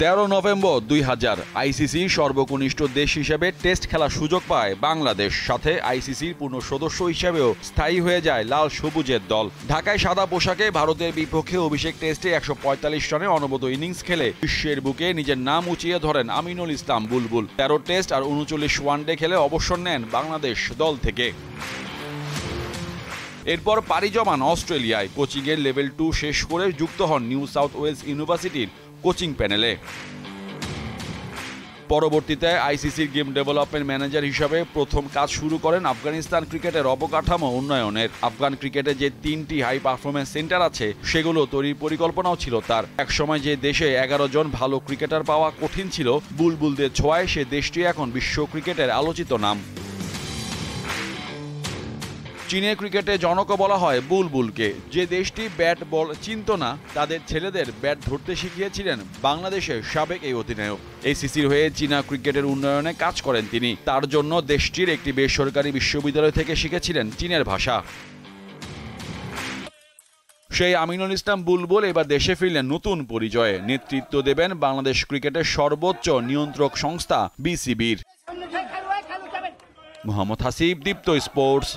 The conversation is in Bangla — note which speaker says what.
Speaker 1: 13 নভেম্বর 2000 আইসিসির সর্বকনিষ্ঠ দেশ হিসেবে টেস্ট খেলার সুযোগ পায় বাংলাদেশ। সাথে আইসিসির পূর্ণ সদস্য হিসেবেও স্থায়ী হয়ে যায় লাল সবুজের দল। ঢাকায় সাদা পোশাকে ভারতের বিপক্ষে অভিষেক টেস্টে 145 রানে অনবদ্য ইনিংস খেলে বিশ্বের বুকে নিজের নাম উঁচিয়ে ধরেন আমিনুল ইসলাম বুলবুল। 13 টেস্ট আর 39 ওয়ানডে খেলে অবসর নেন বাংলাদেশ দল থেকে। এরপর পাড়ি জমান অস্ট্রেলিয়ায়। কোচিংয়ের লেভেল 2 শেষ করে যুক্ত হন নিউ সাউথ ওয়েলস ইউনিভার্সিটির কোচিং প্যানেলে। পরবর্তীতে আইসিসির গেম ডেভেলপমেন্ট ম্যানেজার হিসাবে প্রথম কাজ শুরু করেন আফগানিস্তান ক্রিকেটের অবকাঠামো উন্নয়নের। আফগান ক্রিকেটে যে 3টি হাই পারফরমেন্স সেন্টার আছে সেগুলো তৈরির পরিকল্পনাও ছিল তার। একসময় যে দেশে 11 জন ভালো ক্রিকেটার পাওয়া কঠিন ছিল, বুলবুলদের ছোঁয়ায় সে দেশটি এখন বিশ্ব ক্রিকেটের আলোচিত নাম। চীনের ক্রিকেটে জনকও বলা হয় বুলবুলকে। যে দেশটি ব্যাট বল চিনত না, তাদের ছেলেদের ব্যাট ধরতে শিখিয়েছিলেন বাংলাদেশের সাবেক এই অধিনায়ক। আইসিসির হয়ে চীনা ক্রিকেটের উন্নয়নে কাজ করেন তিনি। তার জন্য দেশটির একটি বেসরকারি বিশ্ববিদ্যালয় থেকে শিখেছিলেন চীনের ভাষা। সেই আমিনুল ইসলাম বুলবুল এবার দেশে ফিরলেন নতুন পরিচয়ে। নেতৃত্ব দেবেন বাংলাদেশ ক্রিকেটের সর্বোচ্চ নিয়ন্ত্রক সংস্থা বিসিবির। মোহাম্মদ হাসিব, দীপ্ত স্পোর্টস।